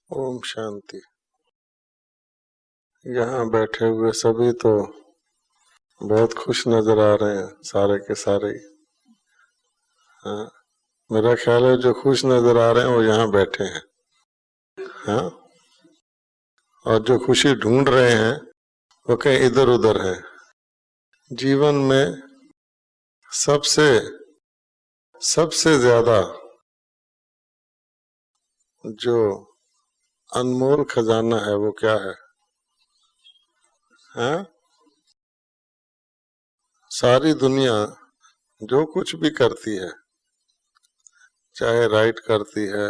ओम शांति। यहाँ बैठे हुए सभी तो बहुत खुश नजर आ रहे हैं, सारे के सारे। हाँ, मेरा ख्याल है जो खुश नजर आ रहे हैं वो यहाँ बैठे हैं। हाँ, और जो खुशी ढूंढ रहे हैं वो कहीं इधर उधर है। जीवन में सबसे ज्यादा जो अनमोल खजाना है वो क्या है? हाँ? सारी दुनिया जो कुछ भी करती है, चाहे राइट करती है,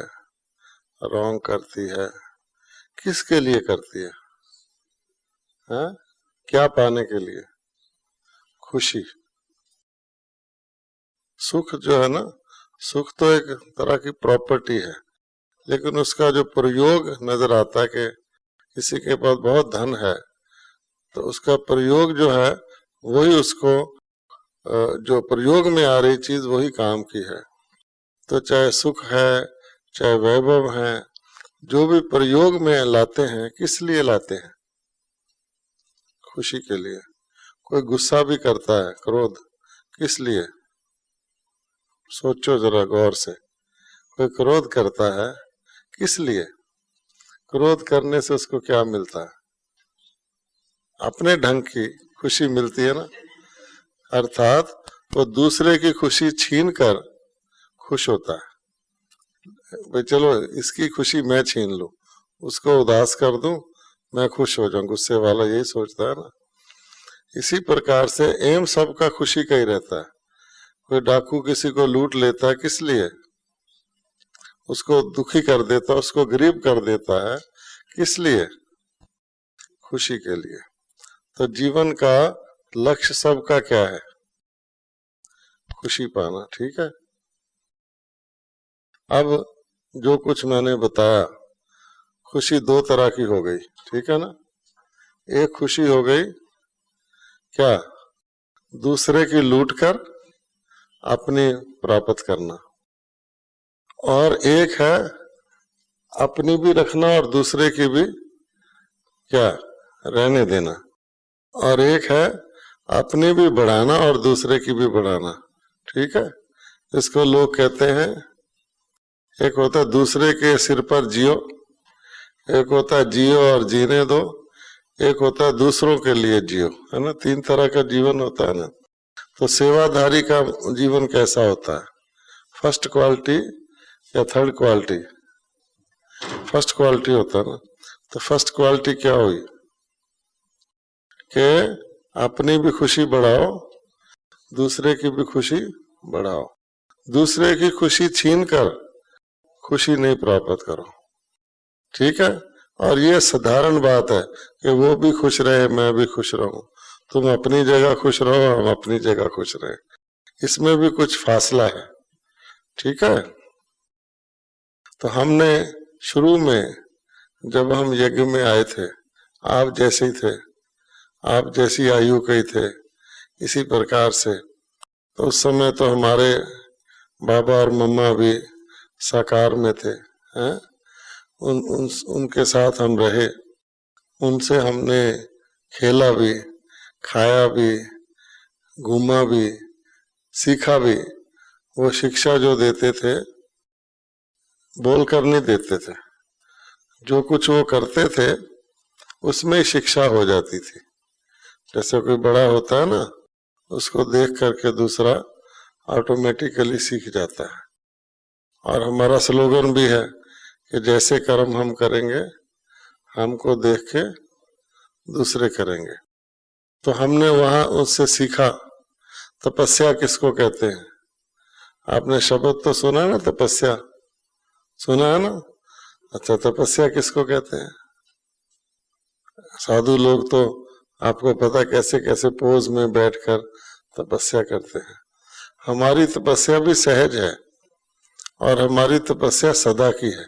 रॉन्ग करती है, किसके लिए करती है? हाँ? क्या पाने के लिए? खुशी। सुख जो है ना, सुख तो एक तरह की प्रॉपर्टी है, लेकिन उसका जो प्रयोग नजर आता है कि किसी के पास बहुत धन है तो उसका प्रयोग जो है वही उसको जो प्रयोग में आ रही चीज वही काम की है। तो चाहे सुख है, चाहे वैभव है, जो भी प्रयोग में लाते हैं किस लिए लाते हैं? खुशी के लिए। कोई गुस्सा भी करता है, क्रोध, किस लिए? सोचो जरा गौर से। कोई क्रोध करता है किस लिए? क्रोध करने से उसको क्या मिलता है? अपने ढंग की खुशी मिलती है ना, अर्थात वो दूसरे की खुशी छीन कर खुश होता है। भाई चलो इसकी खुशी मैं छीन लूं, उसको उदास कर दूं, मैं खुश हो जाऊं। गुस्से वाला यही सोचता है ना। इसी प्रकार से एम सबका खुशी का ही रहता है। कोई डाकू किसी को लूट लेता है किस लिए? उसको दुखी कर देता है, उसको गरीब कर देता है, किस लिए? खुशी के लिए। तो जीवन का लक्ष्य सबका क्या है? खुशी पाना। ठीक है। अब जो कुछ मैंने बताया, खुशी दो तरह की हो गई, ठीक है ना। एक खुशी हो गई क्या? दूसरे की लूट कर अपनी प्राप्त करना, और एक है अपनी भी रखना और दूसरे की भी क्या रहने देना, और एक है अपनी भी बढ़ाना और दूसरे की भी बढ़ाना। ठीक है। इसको लोग कहते हैं, एक होता है दूसरे के सिर पर जियो, एक होता है जियो और जीने दो, एक होता है दूसरों के लिए जियो, है ना। तीन तरह का जीवन होता है ना। तो सेवाधारी का जीवन कैसा होता है? फर्स्ट क्वालिटी या थर्ड क्वालिटी? फर्स्ट क्वालिटी होता है ना। तो फर्स्ट क्वालिटी क्या हुई कि अपनी भी खुशी बढ़ाओ, दूसरे की भी खुशी बढ़ाओ। दूसरे की खुशी छीन कर खुशी नहीं प्राप्त करो। ठीक है। और ये साधारण बात है कि वो भी खुश रहे, मैं भी खुश रहूं। तुम अपनी जगह खुश रहो, हम अपनी जगह खुश रहे, इसमें भी कुछ फासला है। ठीक है। तो हमने शुरू में जब हम यज्ञ में आए थे, आप जैसे ही थे, आप जैसी आयु के ही थे, इसी प्रकार से। तो उस समय तो हमारे बाबा और मम्मा भी साकार में थे, हैं? उनके साथ हम रहे, उनसे हमने खेला भी, खाया भी, घूमा भी, सीखा भी। वो शिक्षा जो देते थे बोल कर नहीं देते थे, जो कुछ वो करते थे उसमें शिक्षा हो जाती थी। जैसे कोई बड़ा होता है ना, उसको देख करके दूसरा ऑटोमेटिकली सीख जाता है। और हमारा स्लोगन भी है कि जैसे कर्म हम करेंगे हमको देख के दूसरे करेंगे। तो हमने वहां उससे सीखा तपस्या किसको कहते हैं। आपने शब्द तो सुना ना, तपस्या सुना है ना। अच्छा, तपस्या किसको कहते हैं? साधु लोग तो आपको पता कैसे कैसे पोज में बैठकर तपस्या करते हैं। हमारी तपस्या भी सहज है और हमारी तपस्या सदा की है।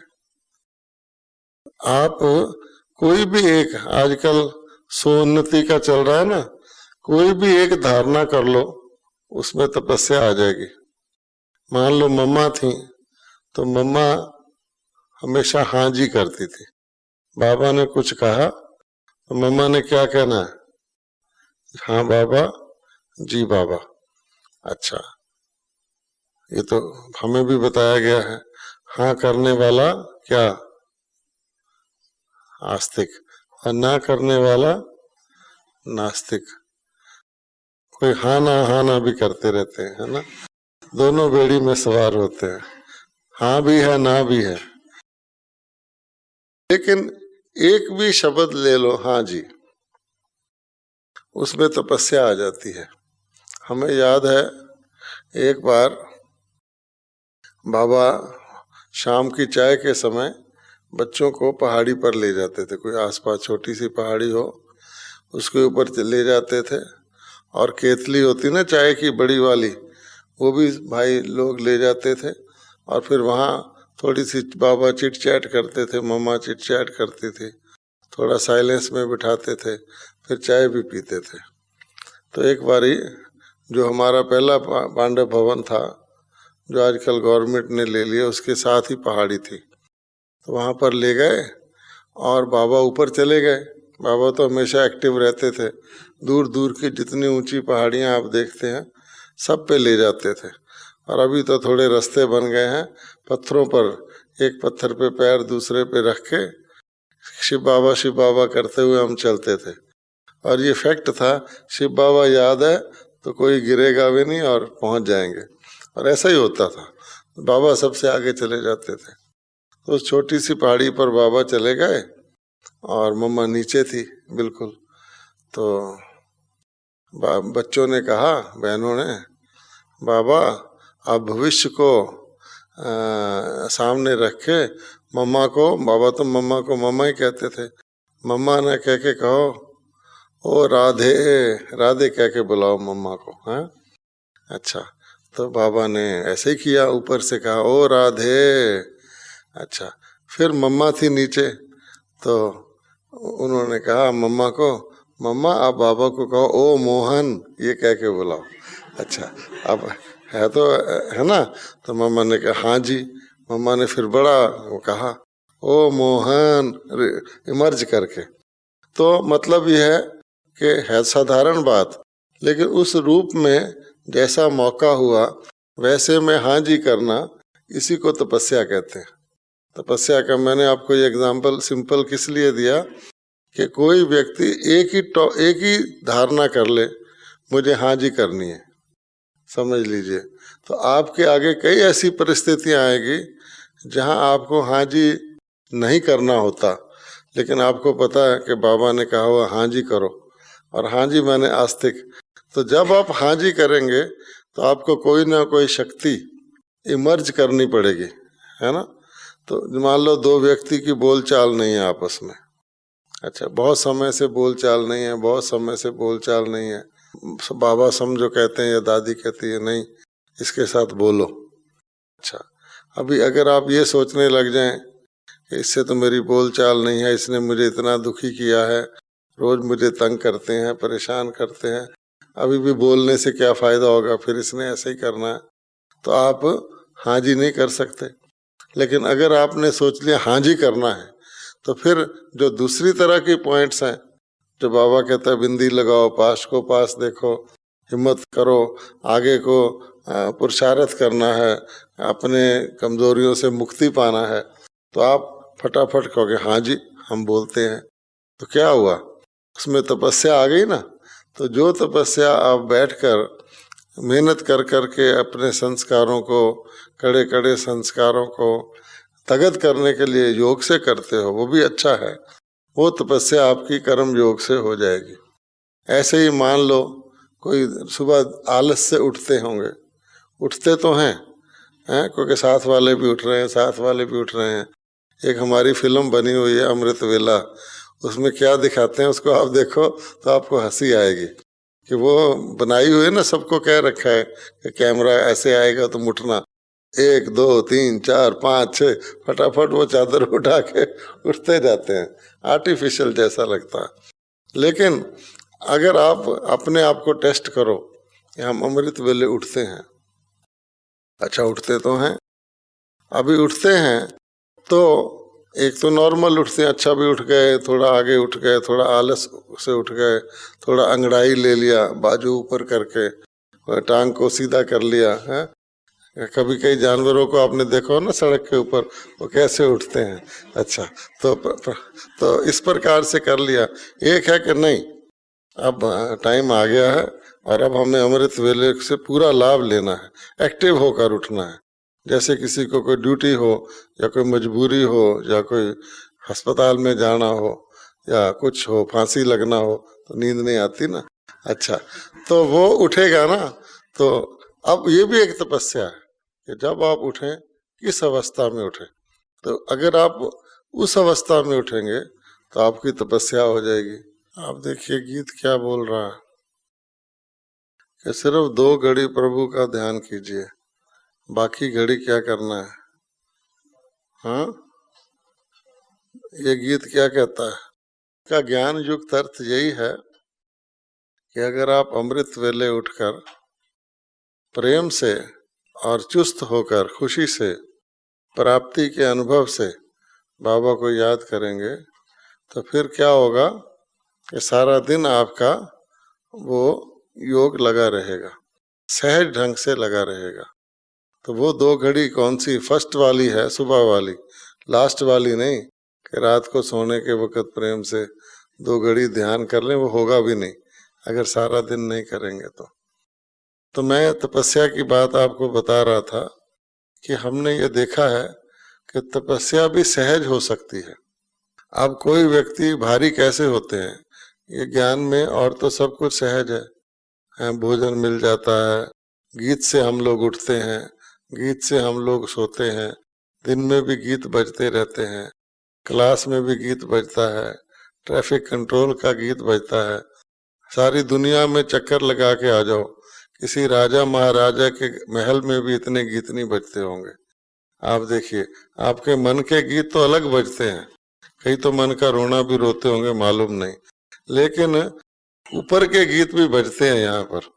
आप कोई भी एक, आजकल सोन्नति का चल रहा है ना, कोई भी एक धारणा कर लो, उसमें तपस्या आ जाएगी। मान लो मम्मा थी तो मम्मा हमेशा हाँ जी करती थी, बाबा ने कुछ कहा तो मम्मा ने क्या कहना है? हाँ बाबा, जी बाबा। अच्छा, ये तो हमें भी बताया गया है, हाँ करने वाला क्या? आस्तिक, और ना करने वाला नास्तिक। कोई हाँ ना भी करते रहते हैं, है ना, दोनों बेड़ी में सवार होते हैं, हाँ भी है ना भी है। लेकिन एक भी शब्द ले लो हाँ जी, उसमें तपस्या आ जाती है। हमें याद है एक बार बाबा शाम की चाय के समय बच्चों को पहाड़ी पर ले जाते थे, कोई आसपास छोटी सी पहाड़ी हो उसके ऊपर ले जाते थे, और केतली होती ना चाय की बड़ी वाली, वो भी भाई लोग ले जाते थे, और फिर वहाँ थोड़ी सी बाबा चिट चैट करते थे, मम्मा चिट चैट करती थी, थोड़ा साइलेंस में बिठाते थे, फिर चाय भी पीते थे। तो एक बारी जो हमारा पहला पांडव भवन था, जो आजकल गवर्नमेंट ने ले लिया, उसके साथ ही पहाड़ी थी, तो वहाँ पर ले गए और बाबा ऊपर चले गए। बाबा तो हमेशा एक्टिव रहते थे, दूर दूर की जितनी ऊंची पहाड़ियाँ आप देखते हैं सब पे ले जाते थे। और अभी तो थोड़े रास्ते बन गए हैं, पत्थरों पर, एक पत्थर पे पैर दूसरे पे रख के शिव बाबा करते हुए हम चलते थे। और ये फैक्ट था, शिव बाबा याद है तो कोई गिरेगा भी नहीं और पहुंच जाएंगे, और ऐसा ही होता था, बाबा सबसे आगे चले जाते थे। तो उस छोटी सी पहाड़ी पर बाबा चले गए और मम्मा नीचे थी बिल्कुल। तो बच्चों ने कहा, बहनों ने, बाबा आप भविष्य को सामने रख के मम्मा को, बाबा तो मम्मा को मम्मा ही कहते थे, मम्मा ने कह के कहो ओ राधे, राधे कह के बुलाओ मम्मा को। हाँ अच्छा, तो बाबा ने ऐसे ही किया, ऊपर से कहा ओ राधे। अच्छा, फिर मम्मा थी नीचे, तो उन्होंने कहा मम्मा को, मम्मा आप बाबा को कहो ओ मोहन, ये कह के बुलाओ। अच्छा, अब है तो है ना, तो मम्मा ने कहा हाँ जी। मम्मा ने फिर बड़ा वो कहा ओ मोहन, इमर्ज करके। तो मतलब ये है कि है साधारण बात, लेकिन उस रूप में जैसा मौका हुआ वैसे में हाँ जी करना, इसी को तपस्या कहते हैं। तपस्या का मैंने आपको ये एग्जाम्पल सिंपल किस लिए दिया कि कोई व्यक्ति एक ही धारणा कर ले, मुझे हाँ जी करनी है, समझ लीजिए, तो आपके आगे कई ऐसी परिस्थितियां आएगी जहां आपको हाँ जी नहीं करना होता, लेकिन आपको पता है कि बाबा ने कहा हुआ हाँ जी करो, और हाँ जी मैंने आस्तिक। तो जब आप हाँ जी करेंगे तो आपको कोई ना कोई शक्ति इमर्ज करनी पड़ेगी, है ना। तो मान लो दो व्यक्ति की बोलचाल नहीं है आपस में, अच्छा बहुत समय से बोलचाल नहीं है, बहुत समय से बोलचाल नहीं है, बाबा समझो कहते हैं या दादी कहती है नहीं इसके साथ बोलो। अच्छा, अभी अगर आप ये सोचने लग जाएं कि इससे तो मेरी बोलचाल नहीं है, इसने मुझे इतना दुखी किया है, रोज मुझे तंग करते हैं, परेशान करते हैं, अभी भी बोलने से क्या फायदा होगा, फिर इसने ऐसे ही करना है, तो आप हाँ जी नहीं कर सकते। लेकिन अगर आपने सोच लिया हाँ जी करना है, तो फिर जो दूसरी तरह की पॉइंट्स हैं, जो बाबा कहता है बिंदी लगाओ, पास को पास देखो, हिम्मत करो, आगे को पुरुषार्थ करना है, अपने कमजोरियों से मुक्ति पाना है, तो आप फटाफट कहोगे हाँ जी हम बोलते हैं। तो क्या हुआ, उसमें तपस्या आ गई ना। तो जो तपस्या आप बैठकर मेहनत कर कर के अपने संस्कारों को, कड़े कड़े संस्कारों को तगत करने के लिए योग से करते हो, वो भी अच्छा है, वो तपस्या आपकी कर्म योग से हो जाएगी। ऐसे ही मान लो कोई सुबह आलस से उठते होंगे, उठते तो हैं क्योंकि साथ वाले भी उठ रहे हैं, साथ वाले भी उठ रहे हैं। एक हमारी फिल्म बनी हुई है अमृत वेला, उसमें क्या दिखाते हैं उसको आप देखो तो आपको हंसी आएगी कि वो बनाई हुई है ना, सबको कह रखा है कि कैमरा ऐसे आएगा तो उठना, 1 2 3 4 5 6 फटाफट वो चादर उठा के उठते जाते हैं, आर्टिफिशियल जैसा लगता है। लेकिन अगर आप अपने आप को टेस्ट करो कि हम अमृत वेले उठते हैं, अच्छा उठते तो हैं, अभी उठते हैं तो एक तो नॉर्मल उठते हैं, अच्छा भी उठ गए, थोड़ा आगे उठ गए, थोड़ा आलस से उठ गए, थोड़ा अंगड़ाई ले लिया, बाजू ऊपर करके टांग को सीधा कर लिया है। कभी कई जानवरों को आपने देखा हो ना सड़क के ऊपर, वो कैसे उठते हैं। अच्छा, तो इस प्रकार से कर लिया। एक है कि नहीं, अब टाइम आ गया है और अब हमें अमृत वेले से पूरा लाभ लेना है, एक्टिव होकर उठना है। जैसे किसी को कोई ड्यूटी हो या कोई मजबूरी हो या कोई अस्पताल में जाना हो या कुछ हो, फांसी लगना हो, तो नींद नहीं आती ना। अच्छा, तो वो उठेगा ना। तो अब ये भी एक तपस्या है कि जब आप उठें किस अवस्था में उठें। तो अगर आप उस अवस्था में उठेंगे तो आपकी तपस्या हो जाएगी। आप देखिए गीत क्या बोल रहा है कि सिर्फ 2 घड़ी प्रभु का ध्यान कीजिए, बाकी घड़ी क्या करना है। हाँ, ये गीत क्या कहता है? का ज्ञान युक्त अर्थ यही है कि अगर आप अमृत वेले उठकर प्रेम से और चुस्त होकर खुशी से प्राप्ति के अनुभव से बाबा को याद करेंगे तो फिर क्या होगा कि सारा दिन आपका वो योग लगा रहेगा, सहज ढंग से लगा रहेगा। तो वो 2 घड़ी कौन सी? फर्स्ट वाली है, सुबह वाली, लास्ट वाली नहीं कि रात को सोने के वक्त प्रेम से 2 घड़ी ध्यान कर लें, वो होगा भी नहीं अगर सारा दिन नहीं करेंगे तो मैं तपस्या की बात आपको बता रहा था कि हमने ये देखा है कि तपस्या भी सहज हो सकती है। अब कोई व्यक्ति भारी कैसे होते हैं ये ज्ञान में, और तो सब कुछ सहज है, भोजन मिल जाता है, गीत से हम लोग उठते हैं, गीत से हम लोग सोते हैं, दिन में भी गीत बजते रहते हैं, क्लास में भी गीत बजता है, ट्रैफिक कंट्रोल का गीत बजता है, सारी दुनिया में चक्कर लगा के आ जाओ, किसी राजा महाराजा के महल में भी इतने गीत नहीं बजते होंगे। आप देखिए, आपके मन के गीत तो अलग बजते हैं, कहीं तो मन का रोना भी रोते होंगे, मालूम नहीं, लेकिन ऊपर के गीत भी बजते हैं यहाँ पर।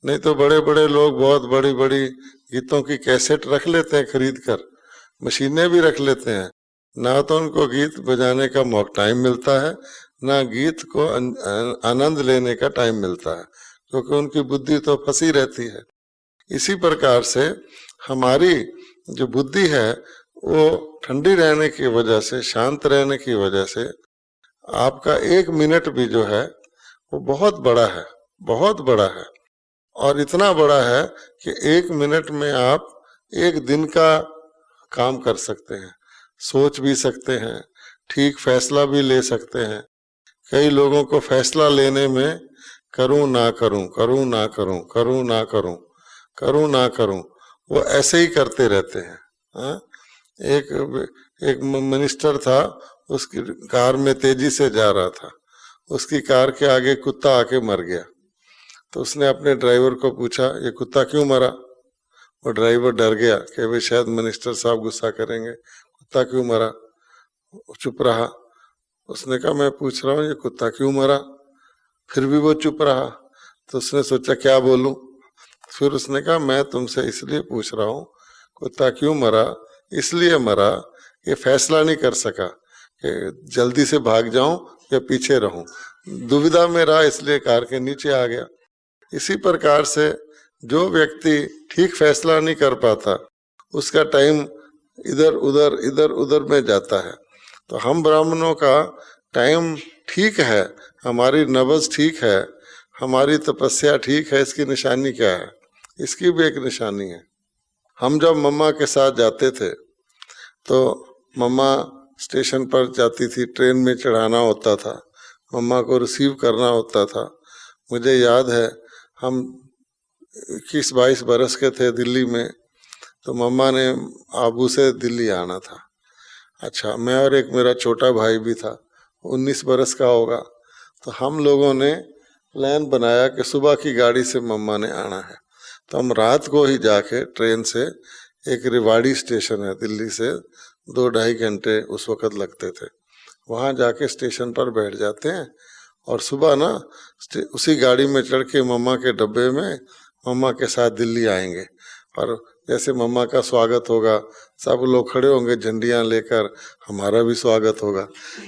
नहीं तो बड़े बड़े लोग बहुत बड़ी बड़ी गीतों की कैसेट रख लेते हैं खरीद कर, मशीनें भी रख लेते हैं, ना तो उनको गीत बजाने का टाइम मिलता है, ना गीत को आनंद लेने का टाइम मिलता है, क्योंकि उनकी बुद्धि तो फंसी रहती है। इसी प्रकार से हमारी जो बुद्धि है वो ठंडी रहने की वजह से, शांत रहने की वजह से आपका 1 मिनट भी जो है वो बहुत बड़ा है, बहुत बड़ा है। और इतना बड़ा है कि 1 मिनट में आप 1 दिन का काम कर सकते हैं, सोच भी सकते हैं, ठीक फैसला भी ले सकते हैं। कई लोगों को फैसला लेने में करूं ना करूं, करूं ना करूं, करूं ना करूं, करूं ना करूं, वो ऐसे ही करते रहते हैं। हाँ? एक मिनिस्टर था, उसकी कार में तेजी से जा रहा था, उसकी कार के आगे कुत्ता आके मर गया। तो उसने अपने ड्राइवर को पूछा ये कुत्ता क्यों मरा। वो ड्राइवर डर गया कि भाई शायद मिनिस्टर साहब गुस्सा करेंगे, कुत्ता क्यों मरा। चुप रहा। उसने कहा मैं पूछ रहा हूँ ये कुत्ता क्यों मरा। फिर भी वो चुप रहा। तो उसने सोचा क्या बोलूं। फिर उसने कहा मैं तुमसे इसलिए पूछ रहा हूँ कुत्ता क्यों मरा। इसलिए मरा ये फैसला नहीं कर सका कि जल्दी से भाग जाऊं या पीछे रहूं, दुविधा में रहा, इसलिए कार के नीचे आ गया। इसी प्रकार से जो व्यक्ति ठीक फैसला नहीं कर पाता उसका टाइम इधर उधर में जाता है। तो हम ब्राह्मणों का टाइम ठीक है, हमारी नब्ज ठीक है, हमारी तपस्या ठीक है। इसकी निशानी क्या है? इसकी भी एक निशानी है। हम जब मम्मा के साथ जाते थे तो मम्मा स्टेशन पर जाती थी, ट्रेन में चढ़ाना होता था, मम्मा को रिसीव करना होता था। मुझे याद है हम 21-22 बरस के थे दिल्ली में, तो मम्मा ने आबू से दिल्ली आना था। अच्छा, मैं और एक मेरा छोटा भाई भी था, 19 बरस का होगा। तो हम लोगों ने प्लान बनाया कि सुबह की गाड़ी से मम्मा ने आना है। तो हम रात को ही जाके ट्रेन से, एक रेवाड़ी स्टेशन है दिल्ली से, 2-2.5 घंटे उस वक़्त लगते थे, वहाँ जाके स्टेशन पर बैठ जाते हैं और सुबह ना उसी गाड़ी में चढ़ के मम्मा के डब्बे में मम्मा के साथ दिल्ली आएंगे। और जैसे मम्मा का स्वागत होगा, सब लोग खड़े होंगे झंडियाँ लेकर, हमारा भी स्वागत होगा,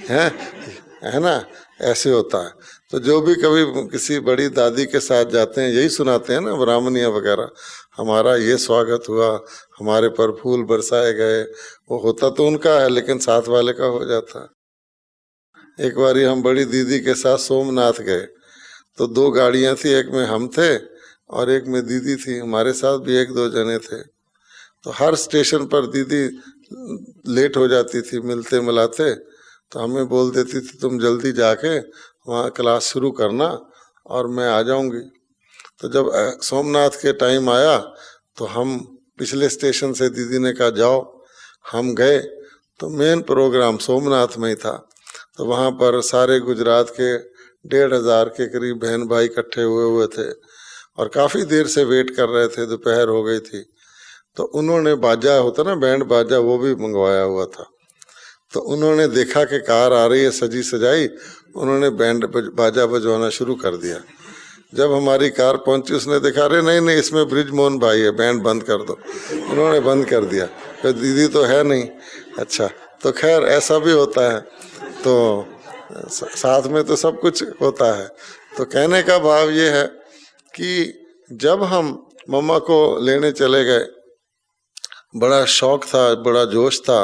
है ना, ऐसे होता है। तो जो भी कभी किसी बड़ी दादी के साथ जाते हैं यही सुनाते हैं ना ब्राह्मणियाँ वगैरह, हमारा ये स्वागत हुआ, हमारे पर फूल बरसाए गए। वो होता तो उनका है लेकिन साथ वाले का हो जाता है। एक बारी हम बड़ी दीदी के साथ सोमनाथ गए, तो 2 गाड़ियाँ थी, एक में हम थे और एक में दीदी थी, हमारे साथ भी 1-2 जने थे। तो हर स्टेशन पर दीदी लेट हो जाती थी मिलते मिलाते, तो हमें बोल देती थी तुम जल्दी जाके वहाँ क्लास शुरू करना और मैं आ जाऊँगी। तो जब सोमनाथ के टाइम आया तो हम पिछले स्टेशन से दीदी ने कहा जाओ, हम गए तो मेन प्रोग्राम सोमनाथ में ही था। तो वहाँ पर सारे गुजरात के 1,500 के करीब बहन भाई इकट्ठे हुए थे और काफ़ी देर से वेट कर रहे थे, दोपहर हो गई थी। तो उन्होंने बाजा होता ना, बैंड बाजा, वो भी मंगवाया हुआ था। तो उन्होंने देखा कि कार आ रही है सजी सजाई, उन्होंने बैंड बाजा बजवाना शुरू कर दिया। जब हमारी कार पहुंची उसने देखा, अरे नहीं नहीं इसमें ब्रिजमोहन भाई है, बैंड बंद कर दो। उन्होंने बंद कर दिया, फिर दीदी तो है नहीं। अच्छा, तो खैर ऐसा भी होता है, तो साथ में तो सब कुछ होता है। तो कहने का भाव ये है कि जब हम मम्मा को लेने चले गए, बड़ा शौक था, बड़ा जोश था,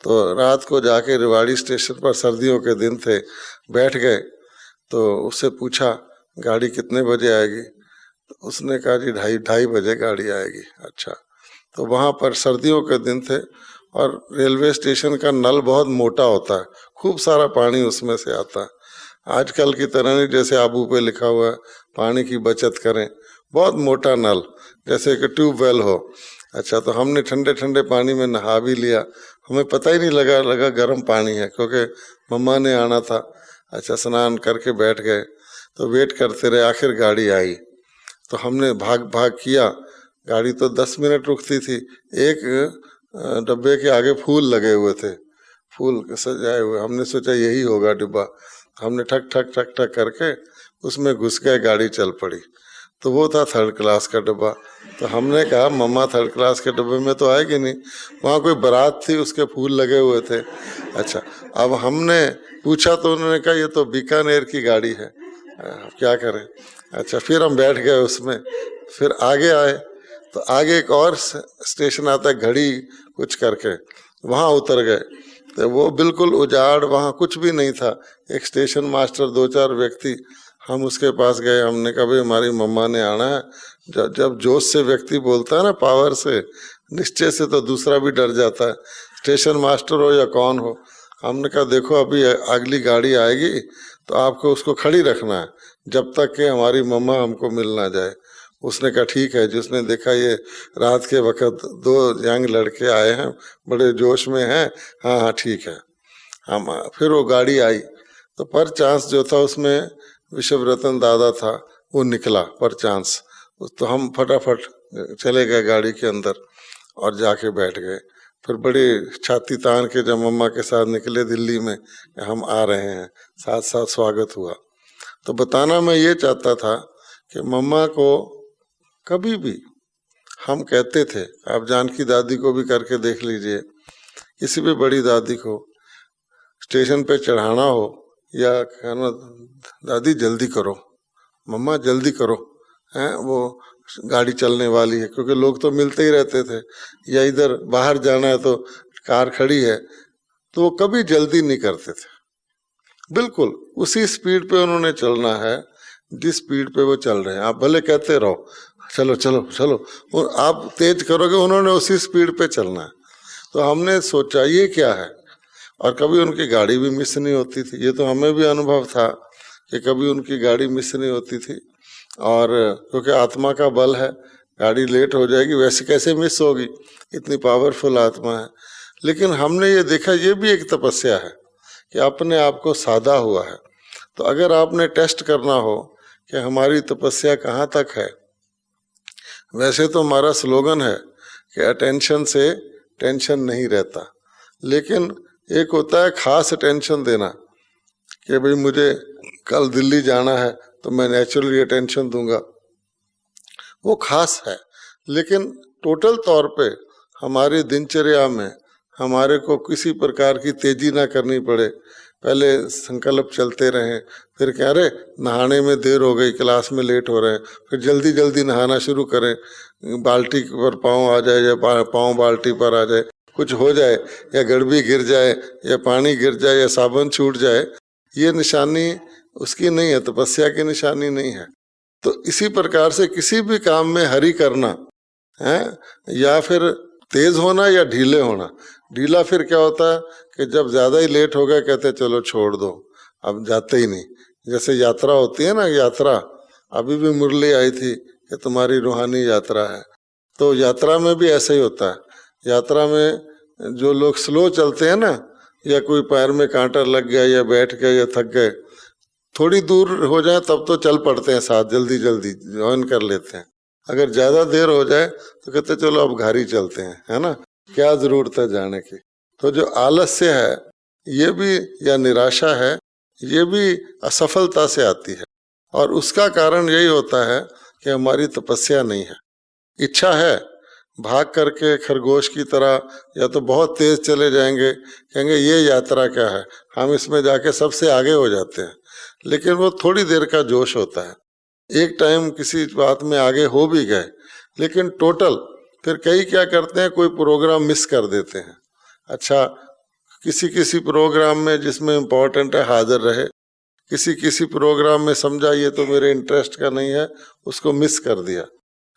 तो रात को जाके रेवाड़ी स्टेशन पर, सर्दियों के दिन थे, बैठ गए। तो उससे पूछा गाड़ी कितने बजे आएगी, तो उसने कहा जी 2:30 बजे गाड़ी आएगी। अच्छा, तो वहाँ पर सर्दियों के दिन थे और रेलवे स्टेशन का नल बहुत मोटा होता है, खूब सारा पानी उसमें से आता है। आजकल की तरह नहीं जैसे आबू पे लिखा हुआ है पानी की बचत करें, बहुत मोटा नल, जैसे कि ट्यूबवेल हो। अच्छा, तो हमने ठंडे ठंडे पानी में नहा भी लिया, हमें पता ही नहीं लगा गर्म पानी है, क्योंकि मम्मा ने आना था। अच्छा, स्नान करके बैठ गए, तो वेट करते रहे, आखिर गाड़ी आई। तो हमने भाग भाग किया, गाड़ी तो 10 मिनट रुकती थी। एक डब्बे के आगे फूल लगे हुए थे, फूल सजाए हुए, हमने सोचा यही होगा डिब्बा। हमने ठक ठक ठक ठक करके उसमें घुस गए, गाड़ी चल पड़ी। तो वो था 3rd क्लास का डब्बा। तो हमने कहा मम्मा 3rd क्लास के डब्बे में तो आएगी नहीं, वहाँ कोई बारात थी, उसके फूल लगे हुए थे। अच्छा, अब हमने पूछा तो उन्होंने कहा ये तो बीकानेर की गाड़ी है, अब क्या करें। अच्छा, फिर हम बैठ गए उसमें, फिर आगे आए, तो आगे एक और स्टेशन आता है घड़ी कुछ करके, वहाँ उतर गए। तो वो बिल्कुल उजाड़, वहाँ कुछ भी नहीं था। एक स्टेशन मास्टर, 2-4 व्यक्ति, हम उसके पास गए, हमने कहा भाई हमारी मम्मा ने आना है। जब जोश से व्यक्ति बोलता है ना, पावर से, निश्चय से, तो दूसरा भी डर जाता है, स्टेशन मास्टर हो या कौन हो। हमने कहा देखो अभी अगली गाड़ी आएगी तो आपको उसको खड़ी रखना है जब तक कि हमारी मम्मा हमको मिल ना जाए। उसने कहा ठीक है। जिसने देखा ये रात के वक्त 2 यंग लड़के आए हैं, बड़े जोश में हैं, हाँ हाँ ठीक है। हम फिर वो गाड़ी आई, तो पर चांस जो था उसमें विश्व रतन दादा था, वो निकला पर चांस। तो हम फटाफट चले गए गाड़ी के अंदर और जाके बैठ गए। फिर बड़ी छाती तान के जब मम्मा के साथ निकले दिल्ली में, हम आ रहे हैं, साथ साथ स्वागत हुआ। तो बताना मैं ये चाहता था कि मम्मा को कभी भी हम कहते थे, आप जानकी दादी को भी करके देख लीजिए, किसी भी बड़ी दादी को स्टेशन पे चढ़ाना हो या कहना दादी जल्दी करो, मम्मा जल्दी करो, हैं वो गाड़ी चलने वाली है, क्योंकि लोग तो मिलते ही रहते थे, या इधर बाहर जाना है तो कार खड़ी है, तो वो कभी जल्दी नहीं करते थे। बिल्कुल उसी स्पीड पे उन्होंने चलना है जिस स्पीड पे वो चल रहे हैं। आप भले कहते रहो चलो चलो चलो, और आप तेज करोगे, उन्होंने उसी स्पीड पे चलना है। तो हमने सोचा ये क्या है, और कभी उनकी गाड़ी भी मिस नहीं होती थी। ये तो हमें भी अनुभव था कि कभी उनकी गाड़ी मिस नहीं होती थी, और क्योंकि आत्मा का बल है, गाड़ी लेट हो जाएगी, वैसे कैसे मिस होगी, इतनी पावरफुल आत्मा है। लेकिन हमने ये देखा, ये भी एक तपस्या है कि अपने आप को साधा हुआ है। तो अगर आपने टेस्ट करना हो कि हमारी तपस्या कहाँ तक है, वैसे तो हमारा स्लोगन है कि अटेंशन से टेंशन नहीं रहता, लेकिन एक होता है खास अटेंशन देना कि भाई मुझे कल दिल्ली जाना है तो मैं नेचुरली अटेंशन दूंगा, वो खास है। लेकिन टोटल तौर पे हमारी दिनचर्या में हमारे को किसी प्रकार की तेजी ना करनी पड़े। पहले संकल्प चलते रहें, फिर कह रहे नहाने में देर हो गई, क्लास में लेट हो रहे हैं, फिर जल्दी जल्दी नहाना शुरू करें, बाल्टी पर पाँव आ जाए या पाँव बाल्टी पर आ जाए, कुछ हो जाए या गड़बी गिर जाए या पानी गिर जाए या साबुन छूट जाए, ये निशानी उसकी नहीं है, तपस्या की निशानी नहीं है। तो इसी प्रकार से किसी भी काम में हरि करना है, या फिर तेज होना या ढीले होना। ढीला फिर क्या होता है कि जब ज्यादा ही लेट हो गया कहते चलो छोड़ दो, अब जाते ही नहीं। जैसे यात्रा होती है ना, यात्रा अभी भी मुरली आई थी कि तुम्हारी रूहानी यात्रा है, तो यात्रा में भी ऐसा ही होता है। यात्रा में जो लोग स्लो चलते हैं ना, या कोई पैर में कांटा लग गया या बैठ गए या थक गए, थोड़ी दूर हो जाए तब तो चल पड़ते हैं साथ, जल्दी जल्दी ज्वाइन कर लेते हैं। अगर ज्यादा देर हो जाए तो कहते चलो अब घर ही चलते हैं, है ना, क्या जरूरत है जाने की। तो जो आलस्य है ये भी, या निराशा है, ये भी असफलता से आती है, और उसका कारण यही होता है कि हमारी तपस्या नहीं है। इच्छा है, भाग करके खरगोश की तरह या तो बहुत तेज चले जाएंगे, कहेंगे ये यात्रा क्या है, हम इसमें जाके सबसे आगे हो जाते हैं, लेकिन वो थोड़ी देर का जोश होता है। एक टाइम किसी बात में आगे हो भी गए, लेकिन टोटल फिर कई क्या करते हैं, कोई प्रोग्राम मिस कर देते हैं। अच्छा, किसी प्रोग्राम में जिसमें इम्पोर्टेंट है हाजिर रहे, किसी प्रोग्राम में समझा ये तो मेरे इंटरेस्ट का नहीं है, उसको मिस कर दिया।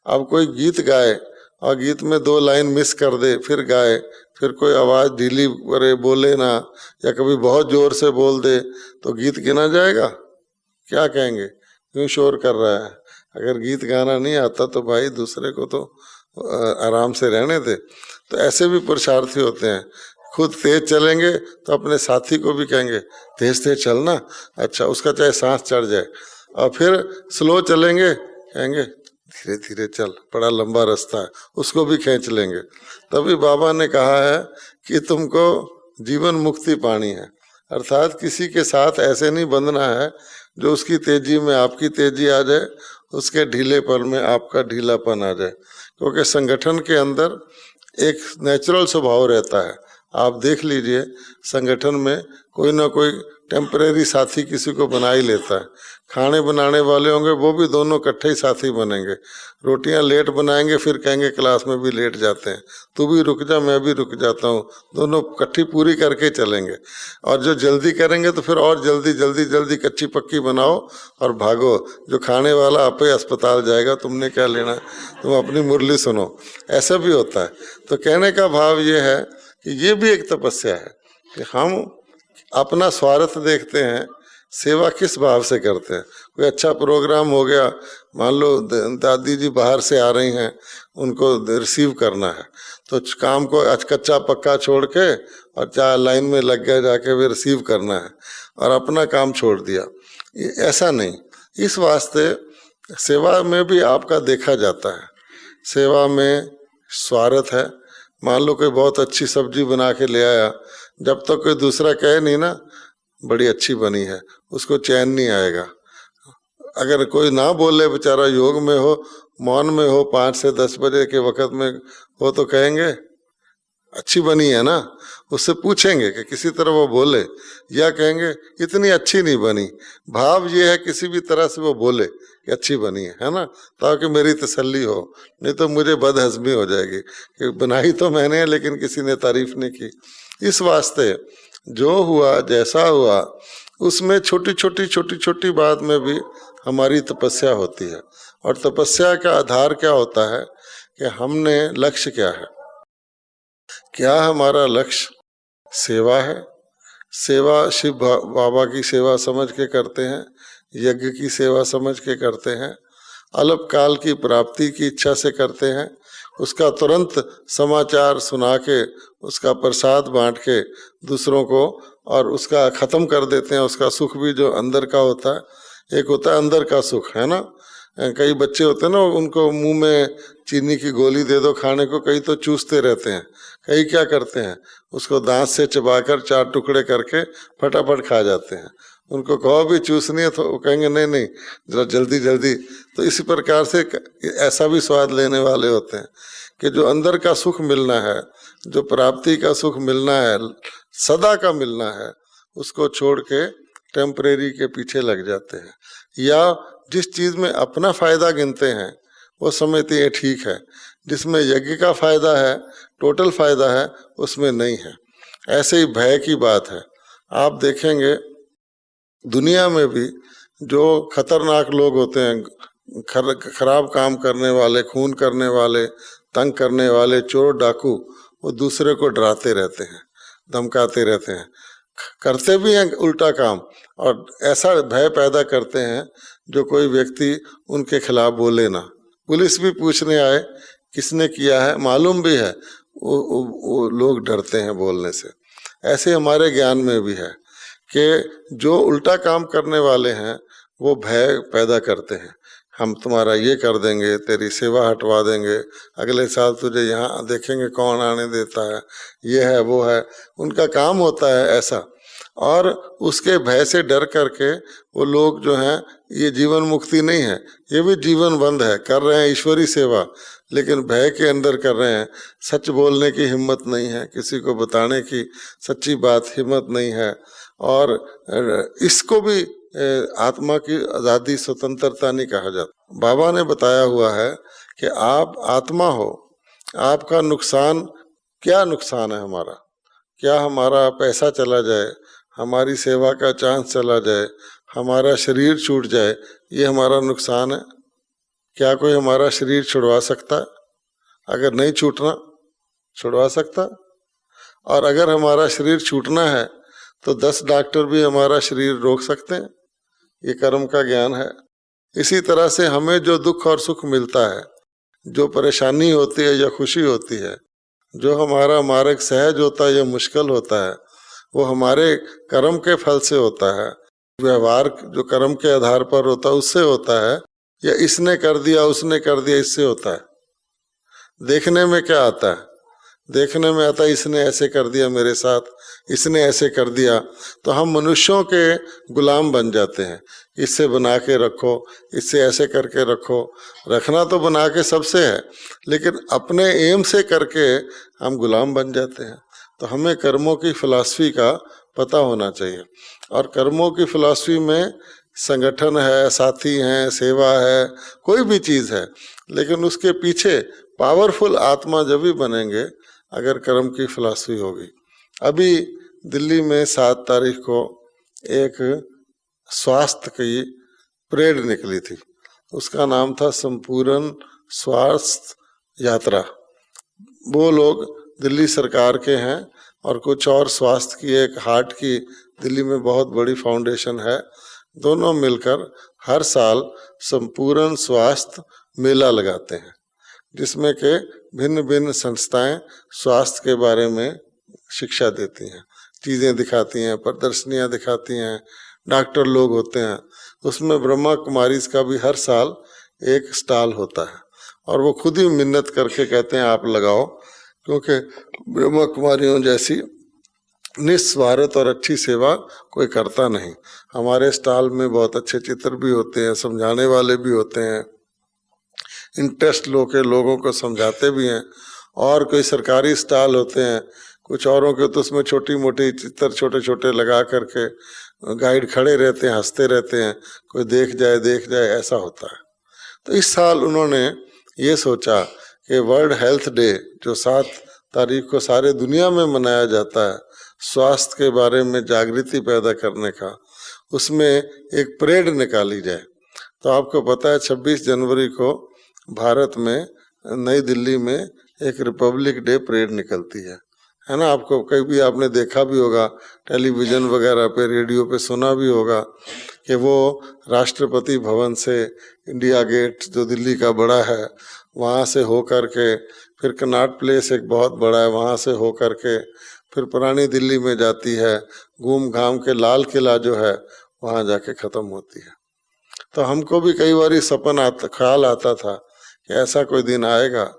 अब कोई गीत गाए और गीत में 2 लाइन मिस कर दे, फिर गाए, फिर कोई आवाज़ ढीली करे, बोले ना, या कभी बहुत जोर से बोल दे, तो गीत गिना जाएगा? क्या कहेंगे, क्यों शोर कर रहा है? अगर गीत गाना नहीं आता तो भाई दूसरे को तो आराम से रहने दे। तो ऐसे भी पुरुषार्थी होते हैं, खुद तेज चलेंगे तो अपने साथी को भी कहेंगे तेज तेज चलना, अच्छा उसका चाहे सांस चढ़ जाए, और फिर स्लो चलेंगे, कहेंगे धीरे धीरे चल, बड़ा लंबा रास्ता है, उसको भी खींच लेंगे। तभी बाबा ने कहा है कि तुमको जीवन मुक्ति पानी है, अर्थात किसी के साथ ऐसे नहीं बंधना है जो उसकी तेजी में आपकी तेजी आ जाए, उसके ढीलेपन में आपका ढीलापन आ जाए। क्योंकि संगठन के अंदर एक नेचुरल स्वभाव रहता है। आप देख लीजिए, संगठन में कोई ना कोई टेम्परेरी साथी किसी को बना ही लेता है। खाने बनाने वाले होंगे वो भी दोनों इकट्ठे ही साथी बनेंगे। रोटियां लेट बनाएंगे, फिर कहेंगे क्लास में भी लेट जाते हैं, तू भी रुक जा मैं भी रुक जाता हूँ, दोनों इकट्ठी पूरी करके चलेंगे। और जो जल्दी करेंगे तो फिर और जल्दी जल्दी जल्दी कच्ची पक्की बनाओ और भागो। जो खाने वाला आप ही अस्पताल जाएगा, तुमने क्या लेना, तुम अपनी मुरली सुनो। ऐसा भी होता है। तो कहने का भाव ये है कि ये भी एक तपस्या है कि हम अपना स्वार्थ देखते हैं, सेवा किस भाव से करते हैं। कोई अच्छा प्रोग्राम हो गया, मान लो दादी जी बाहर से आ रही हैं, उनको रिसीव करना है, तो काम को कच्चा पक्का छोड़ के और चाहे लाइन में लग गए जाके भी रिसीव करना है, और अपना काम छोड़ दिया। ऐसा नहीं। इस वास्ते सेवा में भी आपका देखा जाता है। सेवा में स्वार्थ है। मान लो कोई बहुत अच्छी सब्जी बना के ले आया, जब तक कोई दूसरा कहे नहीं ना बड़ी अच्छी बनी है, उसको चैन नहीं आएगा। अगर कोई ना बोले, बेचारा योग में हो, मौन में हो, 5 से 10 बजे के वक्त में हो, तो कहेंगे अच्छी बनी है ना। उससे पूछेंगे कि किसी तरह वो बोले, या कहेंगे इतनी अच्छी नहीं बनी। भाव ये है किसी भी तरह से वो बोले कि अच्छी बनी है ना, ताकि मेरी तसल्ली हो, नहीं तो मुझे बदहजमी हो जाएगी कि बनाई तो मैंने है लेकिन किसी ने तारीफ नहीं की। इस वास्ते जो हुआ जैसा हुआ, उसमें छोटी छोटी बात में भी हमारी तपस्या होती है। और तपस्या का आधार क्या होता है कि हमने लक्ष्य क्या है। क्या हमारा लक्ष्य सेवा है? सेवा शिव बाबा की सेवा समझ के करते हैं, यज्ञ की सेवा समझ के करते हैं, अल्पकाल की प्राप्ति की इच्छा से करते हैं, उसका तुरंत समाचार सुना के, उसका प्रसाद बांट के दूसरों को, और उसका ख़त्म कर देते हैं। उसका सुख भी जो अंदर का होता है, एक होता है अंदर का सुख, है ना। कई बच्चे होते हैं ना, उनको मुंह में चीनी की गोली दे दो खाने को, कई तो चूसते रहते हैं, कई क्या करते हैं उसको दांत से चबाकर 4 टुकड़े करके फटाफट खा जाते हैं। उनको कहो भी चूसनी है तो वो कहेंगे नहीं नहीं जरा जल्दी जल्दी। तो इसी प्रकार से ऐसा भी स्वाद लेने वाले होते हैं। कि जो अंदर का सुख मिलना है, जो प्राप्ति का सुख मिलना है, सदा का मिलना है, उसको छोड़ के टेम्परेरी के पीछे लग जाते हैं, या जिस चीज में अपना फायदा गिनते हैं वो समझते हैं ठीक है, जिसमें यज्ञ का फायदा है, टोटल फायदा है, उसमें नहीं है। ऐसे ही भय की बात है। आप देखेंगे दुनिया में भी जो खतरनाक लोग होते हैं, खराब काम करने वाले, खून करने वाले, तंग करने वाले, चोर डाकू, वो दूसरे को डराते रहते हैं, धमकाते रहते हैं, करते भी हैं उल्टा काम, और ऐसा भय पैदा करते हैं जो कोई व्यक्ति उनके खिलाफ बोले ना। पुलिस भी पूछने आए किसने किया है, मालूम भी है, वो लोग डरते हैं बोलने से। ऐसे हमारे ज्ञान में भी है कि जो उल्टा काम करने वाले हैं वो भय पैदा करते हैं, हम तुम्हारा ये कर देंगे, तेरी सेवा हटवा देंगे, अगले साल तुझे यहाँ देखेंगे कौन आने देता है, ये है वो है, उनका काम होता है ऐसा। और उसके भय से डर करके वो लोग जो हैं, ये जीवन मुक्ति नहीं है, ये भी जीवन बंद है, कर रहे हैं ईश्वरी सेवा, लेकिन भय के अंदर कर रहे हैं। सच बोलने की हिम्मत नहीं है, किसी को बताने की सच्ची बात हिम्मत नहीं है, और इसको भी आत्मा की आज़ादी, स्वतंत्रता नहीं कहा जाता। बाबा ने बताया हुआ है कि आप आत्मा हो, आपका नुकसान क्या नुकसान है हमारा? क्या हमारा पैसा चला जाए, हमारी सेवा का चांस चला जाए, हमारा शरीर छूट जाए, ये हमारा नुकसान है? क्या कोई हमारा शरीर छुड़वा सकता है? अगर नहीं छूटना, छुड़वा सकता? और अगर हमारा शरीर छूटना है तो 10 डॉक्टर भी हमारा शरीर रोक सकते हैं? ये कर्म का ज्ञान है। इसी तरह से हमें जो दुख और सुख मिलता है, जो परेशानी होती है या खुशी होती है, जो हमारा मार्ग सहज होता है या मुश्किल होता है, वो हमारे कर्म के फल से होता है। व्यवहार जो कर्म के आधार पर होता है उससे होता है, या इसने कर दिया उसने कर दिया इससे होता है। देखने में क्या आता है? देखने में आता है इसने ऐसे कर दिया मेरे साथ, इसने ऐसे कर दिया, तो हम मनुष्यों के गुलाम बन जाते हैं। इससे बना के रखो, इससे ऐसे करके रखो। रखना तो बना के सबसे है, लेकिन अपने एम से करके हम गुलाम बन जाते हैं। तो हमें कर्मों की फिलॉसफी का पता होना चाहिए, और कर्मों की फिलॉसफी में संगठन है, साथी हैं, सेवा है, कोई भी चीज़ है, लेकिन उसके पीछे पावरफुल आत्मा जब भी बनेंगे अगर कर्म की फिलॉसफी होगी। अभी दिल्ली में 7 तारीख को एक स्वास्थ्य की परेड निकली थी, उसका नाम था संपूर्ण स्वास्थ्य यात्रा। वो लोग दिल्ली सरकार के हैं, और कुछ और स्वास्थ्य की, एक हार्ट की दिल्ली में बहुत बड़ी फाउंडेशन है, दोनों मिलकर हर साल संपूर्ण स्वास्थ्य मेला लगाते हैं, जिसमें के भिन्न भिन्न संस्थाएं स्वास्थ्य के बारे में शिक्षा देती हैं, चीज़ें दिखाती हैं, प्रदर्शनियां दिखाती हैं, डॉक्टर लोग होते हैं। उसमें ब्रह्मा कुमारीज का भी हर साल एक स्टॉल होता है, और वो खुद ही मिन्नत करके कहते हैं आप लगाओ, क्योंकि ब्रह्मा कुमारियों जैसी निस्वार्थ और अच्छी सेवा कोई करता नहीं। हमारे स्टॉल में बहुत अच्छे चित्र भी होते हैं, समझाने वाले भी होते हैं, इंटरेस्ट लोगों को समझाते भी हैं। और कोई सरकारी स्टॉल होते हैं, कुछ औरों के तो उसमें छोटी मोटी चित्र छोटे छोटे लगा करके गाइड खड़े रहते हैं, हंसते रहते हैं, कोई देख जाए ऐसा होता है। तो इस साल उन्होंने ये सोचा कि वर्ल्ड हेल्थ डे जो 7 तारीख को सारे दुनिया में मनाया जाता है, स्वास्थ्य के बारे में जागृति पैदा करने का, उसमें एक परेड निकाली जाए। तो आपको पता है 26 जनवरी को भारत में नई दिल्ली में एक रिपब्लिक डे परेड निकलती है ना? आपको कभी आपने देखा भी होगा, टेलीविज़न वगैरह पे, रेडियो पे सुना भी होगा कि वो राष्ट्रपति भवन से इंडिया गेट जो दिल्ली का बड़ा है वहाँ से हो कर के, फिर कनॉट प्लेस एक बहुत बड़ा है वहाँ से हो कर के, फिर पुरानी दिल्ली में जाती है, घूम घाम के लाल किला जो है वहाँ जाके ख़त्म होती है। तो हमको भी कई बार ख्याल आता था कि ऐसा कोई दिन आएगा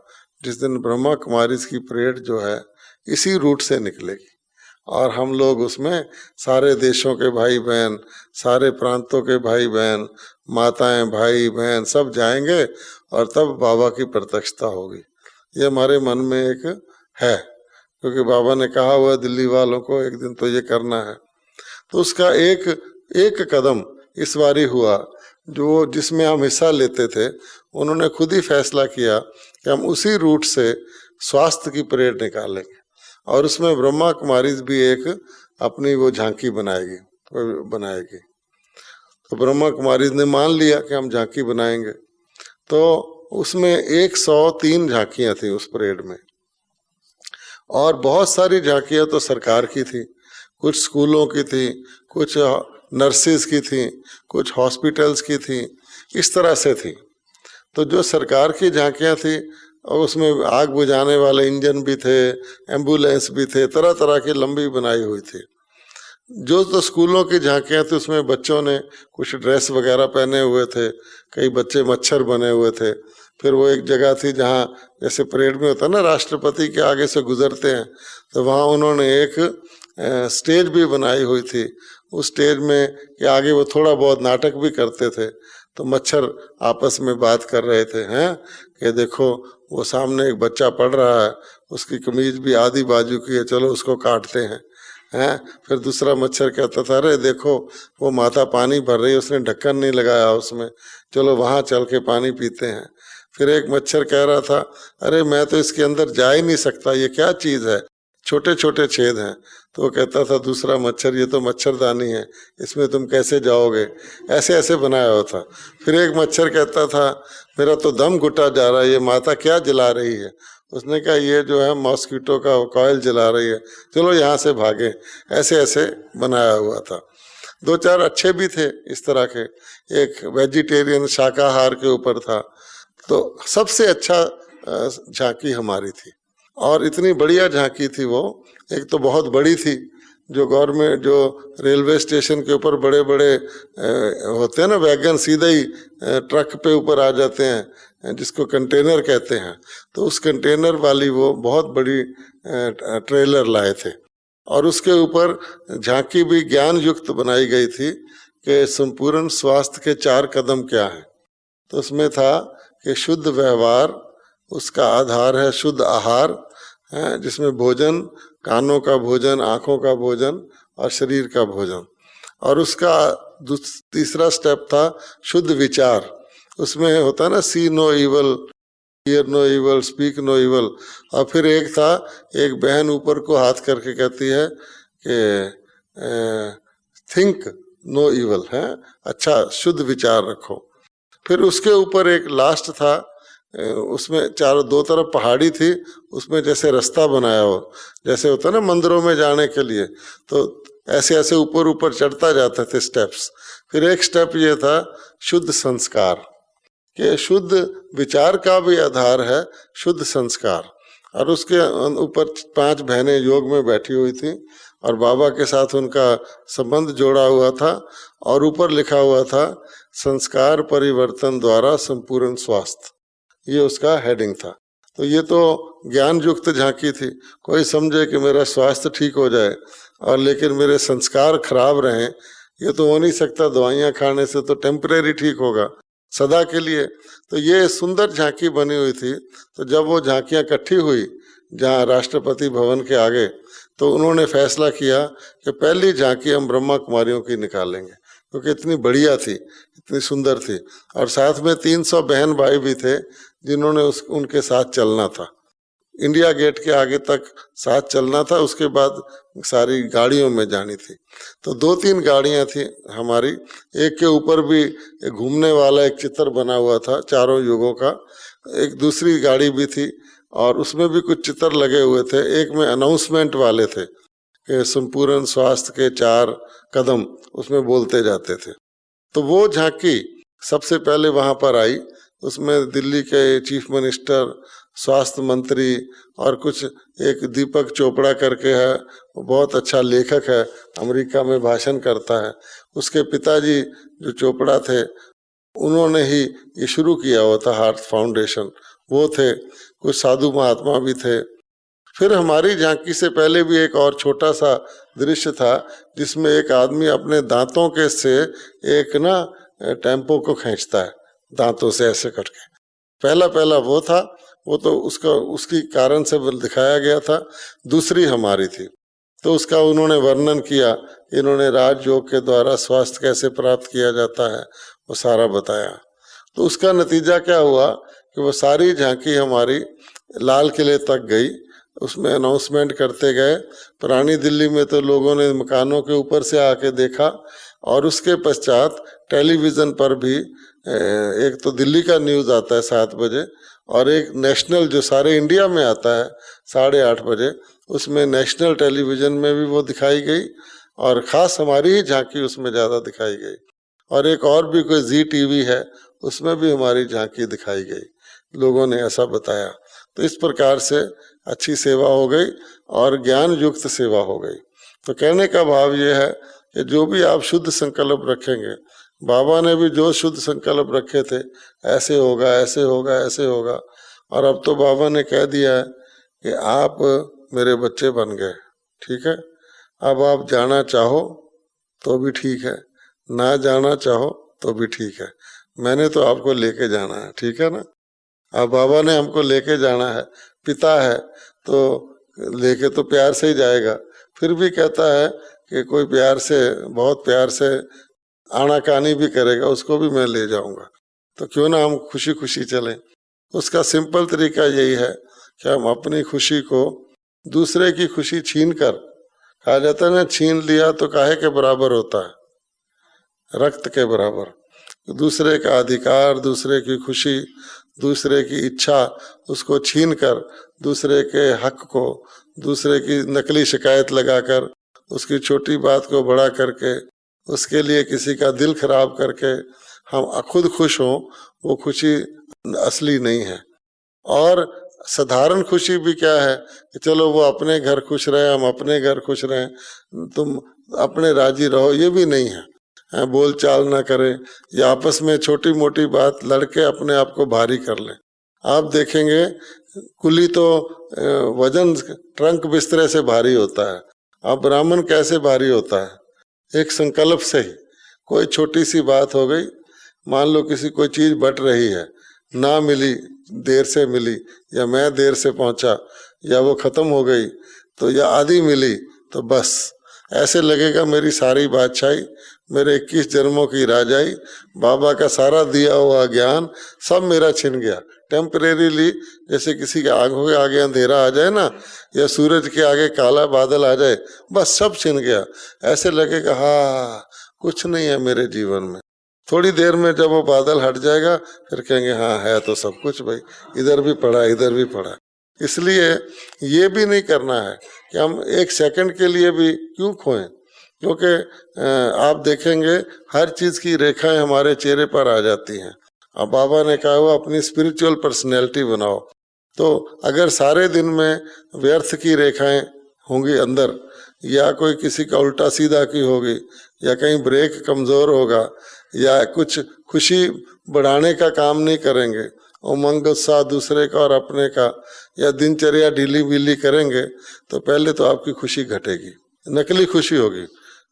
जिस दिन ब्रह्मा कुमारीज की परेड जो है इसी रूट से निकलेगी, और हम लोग उसमें सारे देशों के भाई बहन, सारे प्रांतों के भाई बहन, माताएं भाई बहन सब जाएंगे, और तब बाबा की प्रत्यक्षता होगी। ये हमारे मन में एक है, क्योंकि बाबा ने कहा हुआ दिल्ली वालों को एक दिन तो ये करना है। तो उसका एक एक कदम इस बारी हुआ, जो जिसमें हम हिस्सा लेते थे उन्होंने खुद ही फैसला किया कि हम उसी रूट से स्वास्थ्य की परेड निकालेंगे, और उसमें ब्रह्मा कुमारी भी एक अपनी वो झांकी बनाएगी। तो ब्रह्मा कुमारी ने मान लिया कि हम झांकी बनाएंगे। तो उसमें 103 झांकियां थी उस परेड में, और बहुत सारी झांकियां तो सरकार की थी, कुछ स्कूलों की थी, कुछ नर्सेज की थी, कुछ हॉस्पिटल्स की थी, इस तरह से थी। तो जो सरकार की झांकियां थी और उसमें आग बुझाने वाले इंजन भी थे, एम्बुलेंस भी थे, तरह तरह की लंबी बनाई हुई थी। जो तो स्कूलों की झांकियां थी उसमें बच्चों ने कुछ ड्रेस वगैरह पहने हुए थे, कई बच्चे मच्छर बने हुए थे। फिर वो एक जगह थी जहाँ जैसे परेड में होता है ना, राष्ट्रपति के आगे से गुजरते हैं, तो वहाँ उन्होंने एक स्टेज भी बनाई हुई थी। उस स्टेज में के आगे वो थोड़ा बहुत नाटक भी करते थे। तो मच्छर आपस में बात कर रहे थे, हैं कि देखो वो सामने एक बच्चा पढ़ रहा है, उसकी कमीज भी आधी बाजू की है, चलो उसको काटते हैं। फिर दूसरा मच्छर कहता था, अरे देखो वो माता पानी भर रही है, उसने ढक्कन नहीं लगाया उसमें, चलो वहाँ चल के पानी पीते हैं। फिर एक मच्छर कह रहा था, अरे मैं तो इसके अंदर जा ही नहीं सकता, ये क्या चीज़ है, छोटे छोटे छेद हैं। तो वो कहता था दूसरा मच्छर, ये तो मच्छरदानी है, इसमें तुम कैसे जाओगे। ऐसे ऐसे बनाया हुआ था। फिर एक मच्छर कहता था, मेरा तो दम घुटा जा रहा है, ये माता क्या जला रही है। उसने कहा ये जो है मॉस्किटो का कॉयल जला रही है, चलो यहाँ से भागे। ऐसे ऐसे बनाया हुआ था। दो चार अच्छे भी थे इस तरह के, एक वेजिटेरियन शाकाहार के ऊपर था। तो सबसे अच्छा झांकी हमारी थी, और इतनी बढ़िया झांकी थी वो। एक तो बहुत बड़ी थी, जो गवर्नमेंट जो रेलवे स्टेशन के ऊपर बड़े बड़े होते हैं ना वैगन, सीधे ही ट्रक पे ऊपर आ जाते हैं, जिसको कंटेनर कहते हैं। तो उस कंटेनर वाली वो बहुत बड़ी ट्रेलर लाए थे, और उसके ऊपर झांकी भी ज्ञान युक्त बनाई गई थी कि संपूर्ण स्वास्थ्य के 4 कदम क्या हैं। तो उसमें था कि शुद्ध व्यवहार, उसका आधार है शुद्ध आहार, जिसमें भोजन, कानों का भोजन, आँखों का भोजन और शरीर का भोजन। और उसका तीसरा स्टेप था शुद्ध विचार। उसमें होता है ना, see no evil, hear no evil, speak no evil. और फिर एक था, एक बहन ऊपर को हाथ करके कहती है कि थिंक नो इवल, है अच्छा शुद्ध विचार रखो। फिर उसके ऊपर एक लास्ट था, उसमें चारों दो तरफ पहाड़ी थी, उसमें जैसे रास्ता बनाया हो, जैसे होता है ना मंदिरों में जाने के लिए, तो ऐसे ऐसे ऊपर ऊपर चढ़ता जाते थे स्टेप्स। फिर एक स्टेप ये था शुद्ध संस्कार, कि शुद्ध विचार का भी आधार है शुद्ध संस्कार। और उसके ऊपर 5 बहनें योग में बैठी हुई थी, और बाबा के साथ उनका संबंध जोड़ा हुआ था, और ऊपर लिखा हुआ था संस्कार परिवर्तन द्वारा संपूर्ण स्वास्थ्य, ये उसका हेडिंग था। तो ये तो ज्ञान युक्त झांकी थी। कोई समझे कि मेरा स्वास्थ्य ठीक हो जाए और लेकिन मेरे संस्कार खराब रहें, ये तो हो नहीं सकता। दवाइयाँ खाने से तो टेम्परेरी ठीक होगा, सदा के लिए। तो ये सुंदर झांकी बनी हुई थी। तो जब वो झांकियाँ इकट्ठी हुई जहाँ राष्ट्रपति भवन के आगे, तो उन्होंने फैसला किया कि पहली झांकी हम ब्रह्मा कुमारियों की निकालेंगे, क्योंकि इतनी बढ़िया थी, इतनी सुंदर थी। और साथ में 300 बहन भाई भी थे जिन्होंने उनके साथ चलना था, इंडिया गेट के आगे तक साथ चलना था। उसके बाद सारी गाड़ियों में जानी थी। तो 2-3 गाड़ियां थी हमारी। एक के ऊपर भी एक घूमने वाला एक चित्र बना हुआ था चारों युगों का। एक दूसरी गाड़ी भी थी और उसमें भी कुछ चित्र लगे हुए थे। एक में अनाउंसमेंट वाले थे कि संपूर्ण स्वास्थ्य के 4 कदम उसमें बोलते जाते थे। तो वो झांकी सबसे पहले वहाँ पर आई। उसमें दिल्ली के चीफ मिनिस्टर, स्वास्थ्य मंत्री और कुछ एक दीपक चोपड़ा करके है, वो बहुत अच्छा लेखक है, अमेरिका में भाषण करता है। उसके पिताजी जो चोपड़ा थे उन्होंने ही ये शुरू किया हुआ था हार्ट फाउंडेशन, वो थे। कुछ साधु महात्मा भी थे। फिर हमारी झांकी से पहले भी एक और छोटा सा दृश्य था जिसमें एक आदमी अपने दांतों के से एक टेम्पो को खींचता है, दांतों से ऐसे करके। पहला वो था। वो तो उसकी कारण से दिखाया गया था, दूसरी हमारी थी। तो उसका उन्होंने वर्णन किया, इन्होंने राजयोग के द्वारा स्वास्थ्य कैसे प्राप्त किया जाता है वो सारा बताया। तो उसका नतीजा क्या हुआ कि वो सारी झांकी हमारी लाल किले तक गई, उसमें अनाउंसमेंट करते गए। पुरानी दिल्ली में तो लोगों ने मकानों के ऊपर से आके देखा, और उसके पश्चात टेलीविज़न पर भी एक तो दिल्ली का न्यूज़ आता है 7 बजे, और एक नेशनल जो सारे इंडिया में आता है 8:30 बजे, उसमें नेशनल टेलीविज़न में भी वो दिखाई गई, और ख़ास हमारी ही झांकी उसमें ज़्यादा दिखाई गई। और एक और भी कोई जी टीवी है, उसमें भी हमारी झांकी दिखाई गई, लोगों ने ऐसा बताया। तो इस प्रकार से अच्छी सेवा हो गई और ज्ञान युक्त सेवा हो गई। तो कहने का भाव ये है कि जो भी आप शुद्ध संकल्प रखेंगे, बाबा ने भी जो शुद्ध संकल्प रखे थे, ऐसे होगा ऐसे होगा ऐसे होगा, और अब तो बाबा ने कह दिया है कि आप मेरे बच्चे बन गए, ठीक है। अब आप जाना चाहो तो भी ठीक है, ना जाना चाहो तो भी ठीक है, मैंने तो आपको लेके जाना है, ठीक है ना। अब बाबा ने हमको लेके जाना है, पिता है तो लेके तो प्यार से ही जाएगा, फिर भी कहता है कि कोई प्यार से, बहुत प्यार से आनाकानी भी करेगा, उसको भी मैं ले जाऊंगा, तो क्यों ना हम खुशी खुशी चलें। उसका सिंपल तरीका यही है कि हम अपनी खुशी को दूसरे की खुशी छीन कर, कहा जाता है ना, छीन लिया तो काहे के बराबर होता है, रक्त के बराबर। दूसरे का अधिकार, दूसरे की खुशी, दूसरे की इच्छा, उसको छीन कर दूसरे के हक को, दूसरे की नकली शिकायत लगाकर, उसकी छोटी बात को बड़ा करके, उसके लिए किसी का दिल खराब करके हम खुद खुश हों, वो खुशी असली नहीं है। और साधारण खुशी भी क्या है कि चलो वो अपने घर खुश रहे, हम अपने घर खुश रहें, तुम अपने राजी रहो, ये भी नहीं है। बोल चाल ना करें, या आपस में छोटी मोटी बात लड़के अपने आप को भारी कर लें। आप देखेंगे कुली तो वजन ट्रंक बिस्तरे से भारी होता है, अब ब्राह्मण कैसे भारी होता है, एक संकल्प से ही। कोई छोटी सी बात हो गई, मान लो किसी कोई चीज़ बट रही है, ना मिली, देर से मिली, या मैं देर से पहुंचा, या वो ख़त्म हो गई, तो या आधी मिली, तो बस ऐसे लगेगा मेरी सारी बादशाही, मेरे 21 जन्मों की राजाई, बाबा का सारा दिया हुआ ज्ञान सब मेरा छिन गया। टेम्परेरीली, जैसे किसी के आंखों के आगे अंधेरा आ जाए ना, या सूरज के आगे काला बादल आ जाए, बस सब छिन गया। ऐसे लगेगा हाँ कुछ नहीं है मेरे जीवन में। थोड़ी देर में जब वो बादल हट जाएगा, फिर कहेंगे हाँ है तो सब कुछ भाई, इधर भी पड़ा इधर भी पड़ा। इसलिए ये भी नहीं करना है कि हम एक सेकंड के लिए भी क्यों खोएं, क्योंकि आप देखेंगे हर चीज़ की रेखाएं हमारे चेहरे पर आ जाती हैं। अब बाबा ने कहा हुआ अपनी स्पिरिचुअल पर्सनैलिटी बनाओ, तो अगर सारे दिन में व्यर्थ की रेखाएं होंगी अंदर, या कोई किसी का उल्टा सीधा की होगी, या कहीं ब्रेक कमज़ोर होगा, या कुछ खुशी बढ़ाने का काम नहीं करेंगे, उमंग उत्साह दूसरे का और अपने का, या दिनचर्या ढीली बीली करेंगे, तो पहले तो आपकी खुशी घटेगी, नकली खुशी होगी,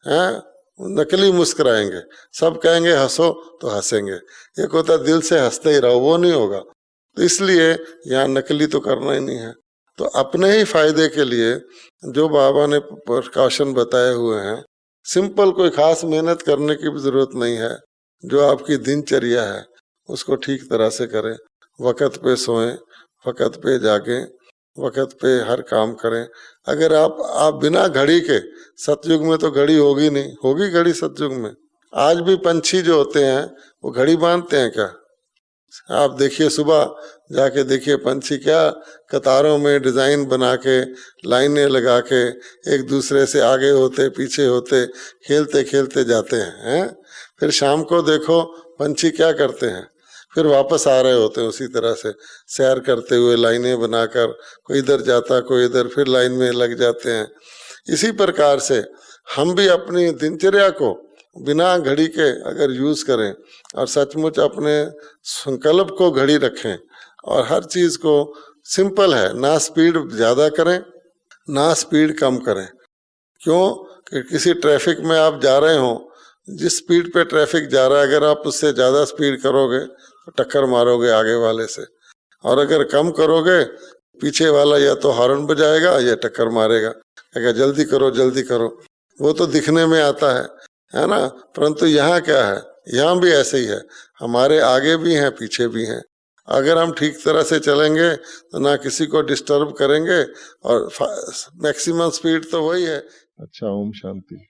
हैं, नकली मुस्कुराएंगे, सब कहेंगे हंसो तो हंसेंगे, एक होता दिल से हंसते ही रहो, वो नहीं होगा। तो इसलिए यहाँ नकली तो करना ही नहीं है। तो अपने ही फायदे के लिए जो बाबा ने प्रिकॉशन बताए हुए हैं, सिंपल, कोई खास मेहनत करने की भी जरूरत नहीं है। जो आपकी दिनचर्या है उसको ठीक तरह से करें, वक़्त पे सोएं, वक़्त पे जागें, वक़्त पे हर काम करें। अगर आप बिना घड़ी के, सतयुग में तो घड़ी होगी नहीं, होगी घड़ी सतयुग में? आज भी पंछी जो होते हैं वो घड़ी बांधते हैं क्या? आप देखिए, सुबह जाके देखिए पंछी क्या कतारों में डिज़ाइन बना के, लाइनें लगा के, एक दूसरे से आगे होते पीछे होते, खेलते खेलते जाते हैं। फिर शाम को देखो पंछी क्या करते हैं, फिर वापस आ रहे होते हैं उसी तरह से, सैर करते हुए लाइनें बनाकर, कोई इधर जाता कोई इधर, फिर लाइन में लग जाते हैं। इसी प्रकार से हम भी अपनी दिनचर्या को बिना घड़ी के अगर यूज़ करें और सचमुच अपने संकल्प को घड़ी रखें, और हर चीज़ को सिंपल है, ना स्पीड ज़्यादा करें ना स्पीड कम करें। क्यों कि किसी ट्रैफिक में आप जा रहे हो, जिस स्पीड पे ट्रैफिक जा रहा है, अगर आप उससे ज़्यादा स्पीड करोगे तो टक्कर मारोगे आगे वाले से। और अगर कम करोगे पीछे वाला या तो हॉर्न बजाएगा या टक्कर मारेगा, कहेगा जल्दी करो जल्दी करो। वो तो दिखने में आता है ना, परंतु यहाँ क्या है, यहाँ भी ऐसे ही है, हमारे आगे भी हैं पीछे भी हैं। अगर हम ठीक तरह से चलेंगे तो ना किसी को डिस्टर्ब करेंगे और मैक्सिमम स्पीड तो वही है। अच्छा, ओम शांति।